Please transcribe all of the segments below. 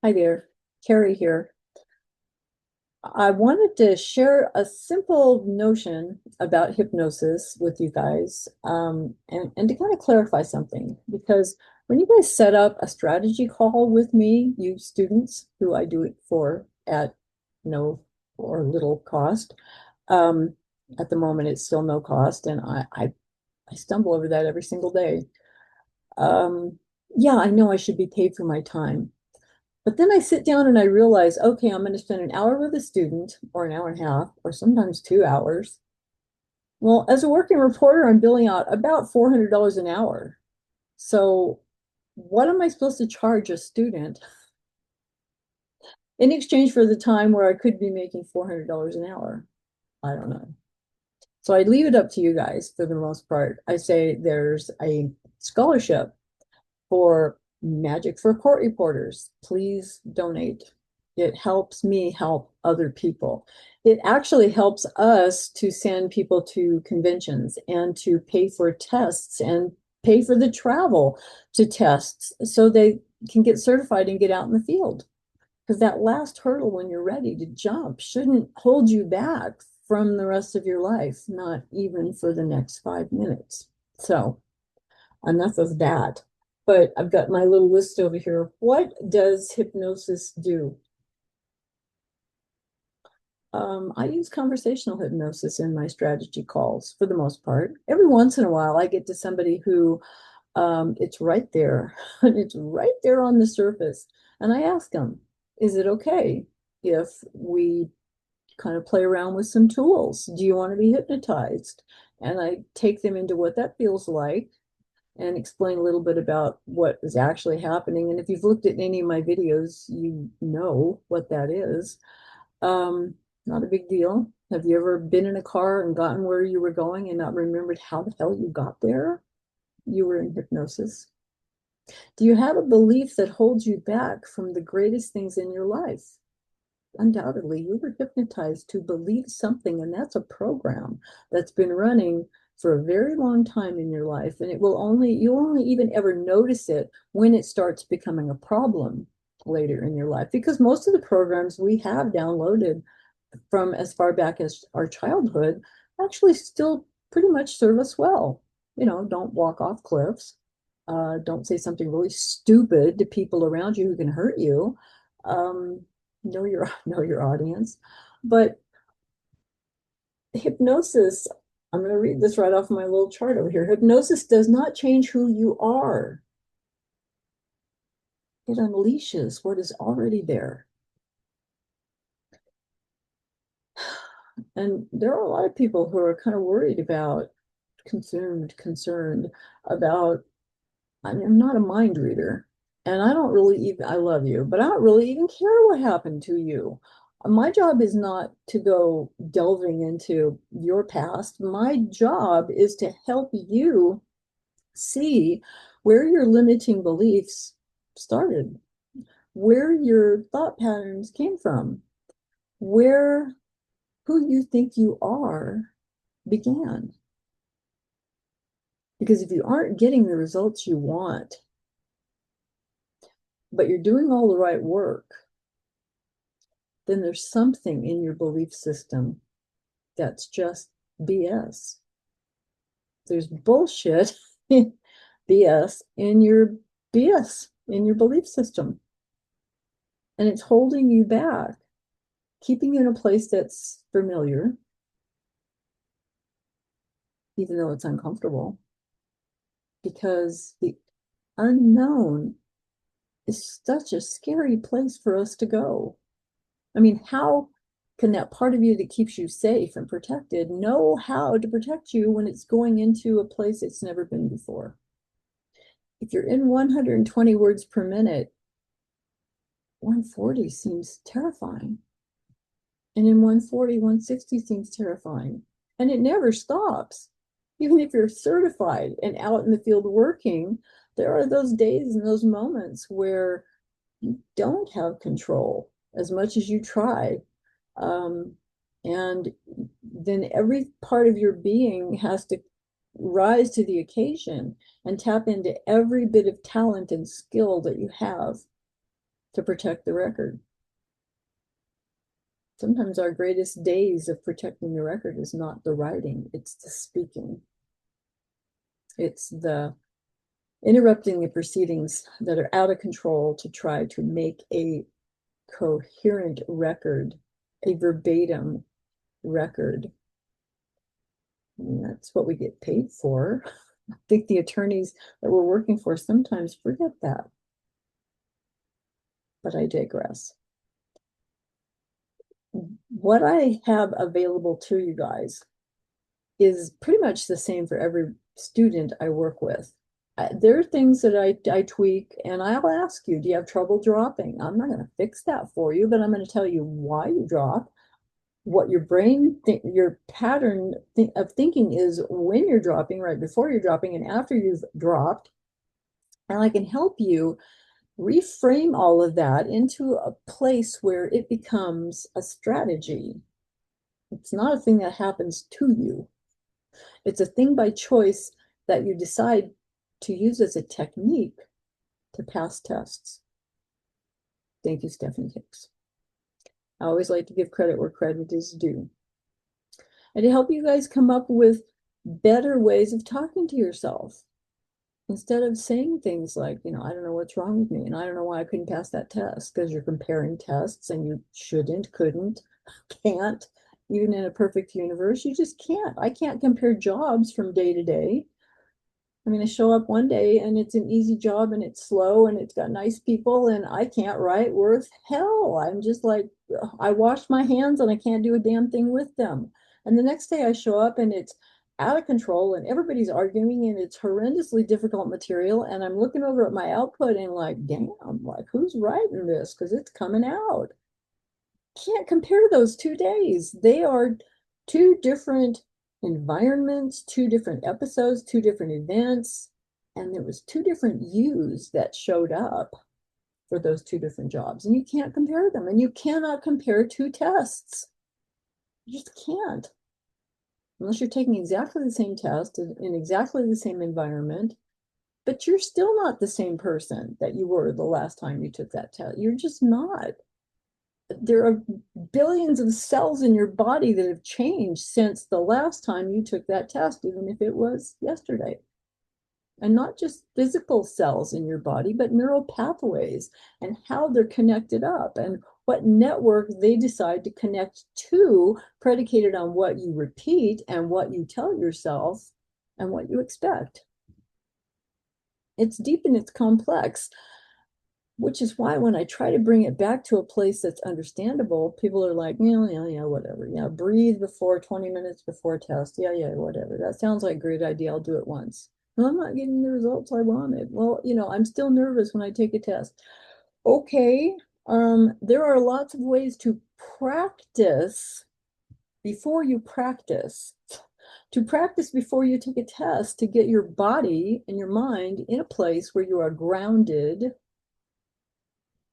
Hi there, Carrie here. I wanted to share a simple notion about hypnosis with you guys, and to kind of clarify something. Because when you guys set up a strategy call with me, you students, who I do it for at no or little cost, um, at the moment it's still no cost, and I stumble over that every single day. Um, yeah, I know I should be paid for my time. But then I sit down and I realize, okay, I'm going to spend an hour with a student or an hour and a half, or sometimes 2 hours. Well, as a working reporter, I'm billing out about $400 an hour. So what am I supposed to charge a student in exchange for the time where I could be making $400 an hour? I don't know. So I leave it up to you guys for the most part. I say there's a scholarship for Magic for Court Reporters. Please donate. It helps me help other people. It actually helps us to send people to conventions and to pay for tests and pay for the travel to tests so they can get certified and get out in the field. Because that last hurdle when you're ready to jump shouldn't hold you back from the rest of your life, not even for the next 5 minutes. So, enough of that. But I've got my little list over here. What does hypnosis do? I use conversational hypnosis in my strategy calls for the most part. Every once in a while, I get to somebody who it's right there, it's right there on the surface. And I ask them, is it okay if we kind of play around with some tools? Do you want to be hypnotized? And I take them into what that feels like and explain a little bit about what is actually happening. And if you've looked at any of my videos, you know what that is. Not a big deal. Have you ever been in a car and gotten where you were going and not remembered how the hell you got there? You were in hypnosis. Do you have a belief that holds you back from the greatest things in your life? Undoubtedly, you were hypnotized to believe something, and that's a program that's been running for a very long time in your life. And you'll only even ever notice it when it starts becoming a problem later in your life. Because most of the programs we have downloaded from as far back as our childhood actually still pretty much serve us well. Don't walk off cliffs. Don't say something really stupid to people around you who can hurt you. Um, know your audience. But hypnosis, I'm going to read this right off my little chart over here. Hypnosis does not change who you are. It unleashes what is already there. And there are a lot of people who are kind of worried about, concerned about, I mean, I'm not a mind reader, and I don't really even, I love you, but I don't really even care what happened to you. My job is not to go delving into your past. My job is to help you see where your limiting beliefs started, where your thought patterns came from, where who you think you are began. Because if you aren't getting the results you want, but you're doing all the right work, then there's something in your belief system that's just BS. There's bullshit, BS in your belief system. And it's holding you back, keeping you in a place that's familiar, even though it's uncomfortable, because the unknown is such a scary place for us to go. I mean, how can that part of you that keeps you safe and protected know how to protect you when it's going into a place it's never been before? If you're in 120 words per minute, 140 seems terrifying. And in 140, 160 seems terrifying. And it never stops. Even if you're certified and out in the field working, there are those days and those moments where you don't have control as much as you try. Um, and then every part of your being has to rise to the occasion and tap into every bit of talent and skill that you have. to protect the record. Sometimes our greatest days of protecting the record is not the writing, it's the speaking. It's the interrupting the proceedings that are out of control to try to make a coherent record, a verbatim record. And that's what we get paid for. I think the attorneys that we're working for sometimes forget that. But I digress. What I have available to you guys is pretty much the same for every student I work with. There are things that I tweak, and I'll ask you, do you have trouble dropping? I'm not going to fix that for you, but I'm going to tell you why you drop, what your brain, your pattern of thinking is when you're dropping, right before you're dropping, and after you've dropped. And I can help you reframe all of that into a place where it becomes a strategy. It's not a thing that happens to you. It's a thing by choice that you decide to use as a technique to pass tests. Thank you, Stephanie Hicks. I always like to give credit where credit is due. And to help you guys come up with better ways of talking to yourself. Instead of saying things like, I don't know what's wrong with me, and I don't know why I couldn't pass that test, because you're comparing tests and you shouldn't, couldn't, can't. Even in a perfect universe, you just can't. I can't compare jobs from day to day. I'm going to show up one day and it's an easy job and it's slow and it's got nice people and I can't write worth hell. I'm just like, I wash my hands and I can't do a damn thing with them. And the next day I show up and it's out of control and everybody's arguing and it's horrendously difficult material. And I'm looking over at my output and like, damn, like who's writing this? Because it's coming out. Can't compare those 2 days. They are two different environments, two different episodes, two different events, and there was two different yous that showed up for those two different jobs, and you can't compare them, and you cannot compare two tests. You just can't, unless you're taking exactly the same test in exactly the same environment, but you're still not the same person that you were the last time you took that test. You're just not. There are billions of cells in your body that have changed since the last time you took that test, even if it was yesterday. And not just physical cells in your body, but neural pathways and how they're connected up and what network they decide to connect to, predicated on what you repeat and what you tell yourself and what you expect. It's deep and it's complex. Which is why when I try to bring it back to a place that's understandable, people are like, yeah, whatever. Yeah, breathe before 20 minutes before test. Yeah, whatever. That sounds like a great idea. I'll do it once. Well, I'm not getting the results I wanted. Well, I'm still nervous when I take a test. Okay, there are lots of ways to practice before you practice. To practice before you take a test to get your body and your mind in a place where you are grounded,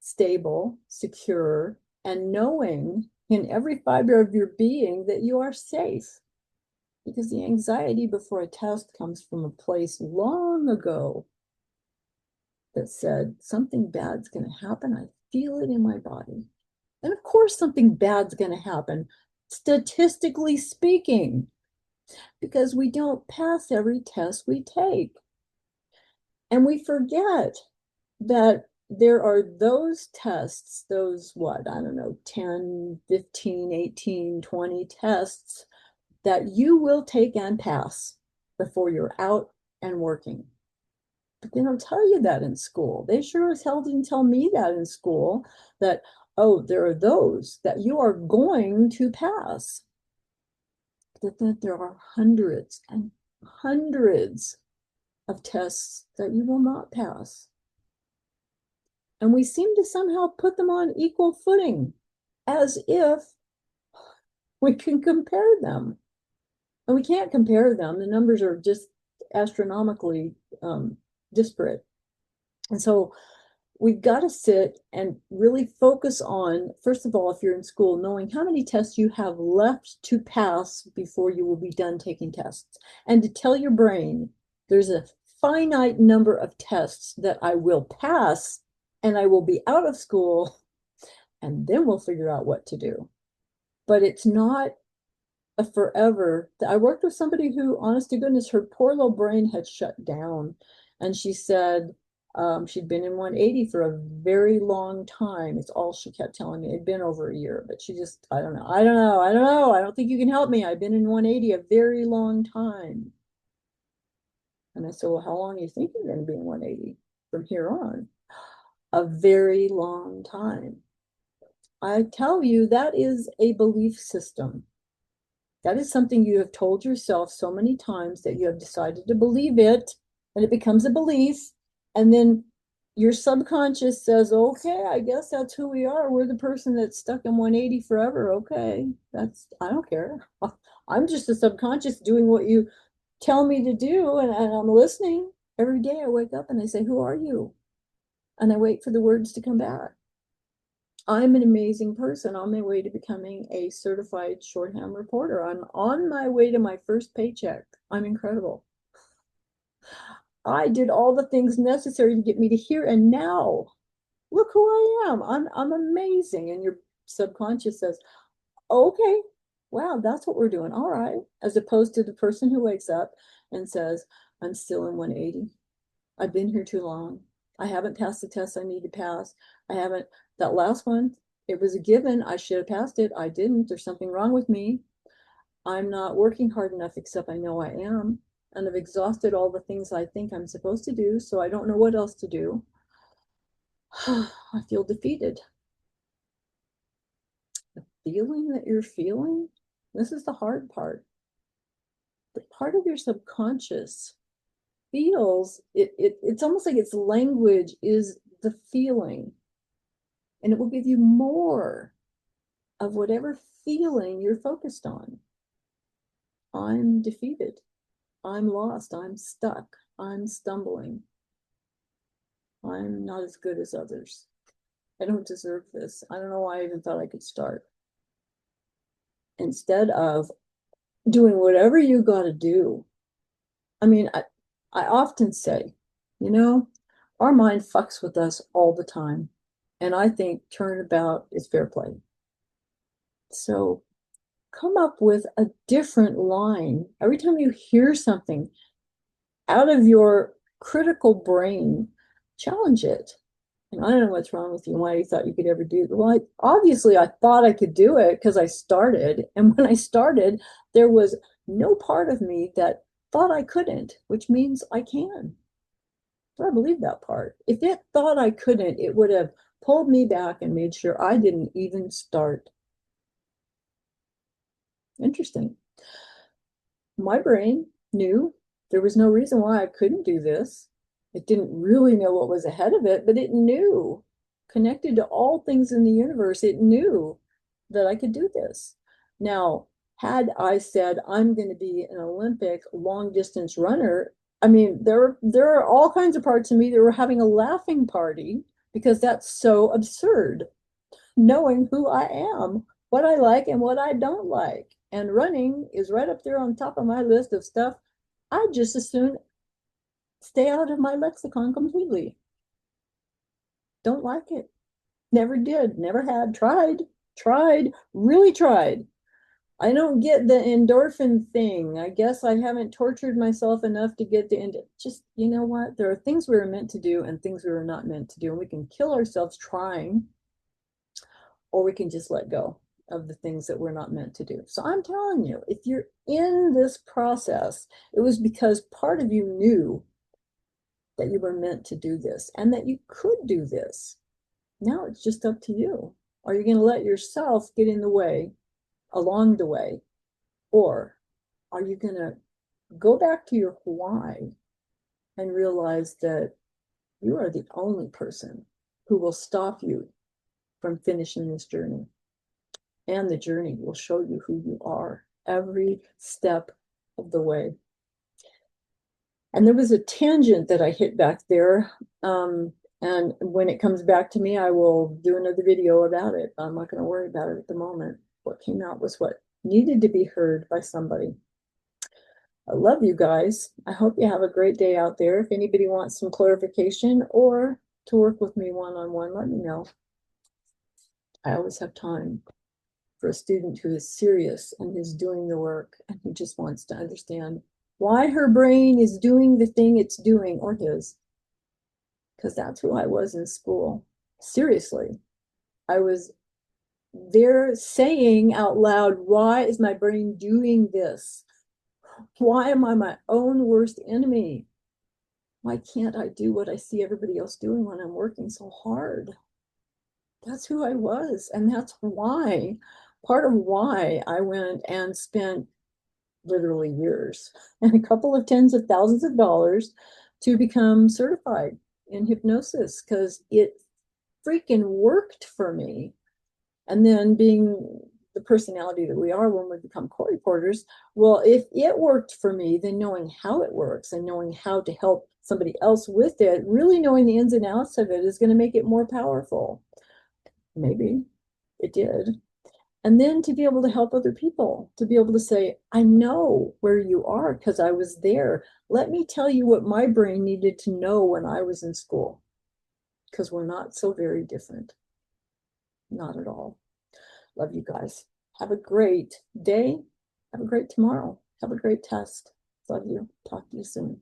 stable, secure, and knowing in every fiber of your being that you are safe. Because the anxiety before a test comes from a place long ago that said, something bad's going to happen. I feel it in my body. And of course, something bad's going to happen, statistically speaking, because we don't pass every test we take. And we forget that there are those tests, those what, I don't know, 10, 15, 18, 20 tests that you will take and pass before you're out and working. But they don't tell you that in school. They sure as hell didn't tell me that in school, that, oh, there are those that you are going to pass. That there are hundreds and hundreds of tests that you will not pass. And we seem to somehow put them on equal footing, as if we can compare them. And we can't compare them. The numbers are just astronomically disparate. And so we've got to sit and really focus on, first of all, if you're in school, knowing how many tests you have left to pass before you will be done taking tests. And to tell your brain, there's a finite number of tests that I will pass and I will be out of school, and then we'll figure out what to do. But it's not a forever. I worked with somebody who, honest to goodness, her poor little brain had shut down. And she said she'd been in 180 for a very long time. It's all she kept telling me. It'd been over a year, but she just, I don't know. I don't know. I don't know. I don't think you can help me. I've been in 180 a very long time. And I said, well, how long do you think you're going to be in 180 from here on? A very long time. I tell you, that is a belief system. That is something you have told yourself so many times that you have decided to believe it, and it becomes a belief. And then your subconscious says, okay, I guess that's who we are. We're the person that's stuck in 180 forever. Okay, I don't care. I'm just a subconscious doing what you tell me to do, and I'm listening. Every day I wake up and I say, who are you? And I wait for the words to come back. I'm an amazing person on my way to becoming a certified shorthand reporter. I'm on my way to my first paycheck. I'm incredible. I did all the things necessary to get me to here, and now look who I am. I'm amazing. And your subconscious says, okay, wow, that's what we're doing. All right. As opposed to the person who wakes up and says, I'm still in 180. I've been here too long. I haven't passed the test I need to pass. I haven't, that last one, it was a given. I should have passed it. I didn't. There's something wrong with me. I'm not working hard enough, except I know I am. And I've exhausted all the things I think I'm supposed to do, so I don't know what else to do. I feel defeated. The feeling that you're feeling, this is the hard part. The part of your subconscious feels it's almost like its language is the feeling, and it will give you more of whatever feeling you're focused on. I'm defeated. I'm lost. I'm stuck. I'm stumbling. I'm not as good as others. I don't deserve this. I don't know why I even thought I could start. Instead of doing whatever you got to do. I mean, I often say, you know, our mind fucks with us all the time. And I think turnabout is fair play. So come up with a different line. Every time you hear something out of your critical brain, challenge it. And I don't know what's wrong with you, why you thought you could ever do it. Well, obviously, I thought I could do it because I started. And when I started, there was no part of me that thought I couldn't, which means I can. So I believe that part. If it thought I couldn't, it would have pulled me back and made sure I didn't even start. Interesting. My brain knew there was no reason why I couldn't do this. It didn't really know what was ahead of it, but it knew, connected to all things in the universe, it knew that I could do this. Now, had I said I'm going to be an Olympic long distance runner, I mean, there are all kinds of parts of me that were having a laughing party because that's so absurd, knowing who I am, what I like and what I don't like. And running is right up there on top of my list of stuff I'd just as soon stay out of my lexicon completely. Don't like it. Never did, never had, tried, really tried. I don't get the endorphin thing. I guess I haven't tortured myself enough to get the end. Just, you know what? There are things we were meant to do and things we were not meant to do. And we can kill ourselves trying, or we can just let go of the things that we're not meant to do. So I'm telling you, if you're in this process, it was because part of you knew that you were meant to do this and that you could do this. Now it's just up to you. Are you going to let yourself get in the way along the way? Or are you going to go back to your why and realize that you are the only person who will stop you from finishing this journey? And the journey will show you who you are every step of the way. And there was a tangent that I hit back there. And when it comes back to me, I will do another video about it. I'm not going to worry about it at the moment. What came out was what needed to be heard by somebody. I love you guys. I hope you have a great day out there. If anybody wants some clarification or to work with me one-on-one, let me know. I always have time for a student who is serious and is doing the work and who just wants to understand why her brain is doing the thing it's doing, or his, because that's who I was in school. Seriously, I was there saying out loud, why is my brain doing this? Why am I my own worst enemy? Why can't I do what I see everybody else doing when I'm working so hard? That's who I was. And that's why, part of why I went and spent literally years and a couple of tens of thousands of dollars to become certified in hypnosis, because it freaking worked for me. And then, being the personality that we are when we become court reporters, well, if it worked for me, then knowing how it works and knowing how to help somebody else with it, really knowing the ins and outs of it, is going to make it more powerful. Maybe it did. And then to be able to help other people, to be able to say, I know where you are because I was there. Let me tell you what my brain needed to know when I was in school, because we're not so very different. Not at all. Love you guys. Have a great day. Have a great tomorrow. Have a great test. Love you. Talk to you soon.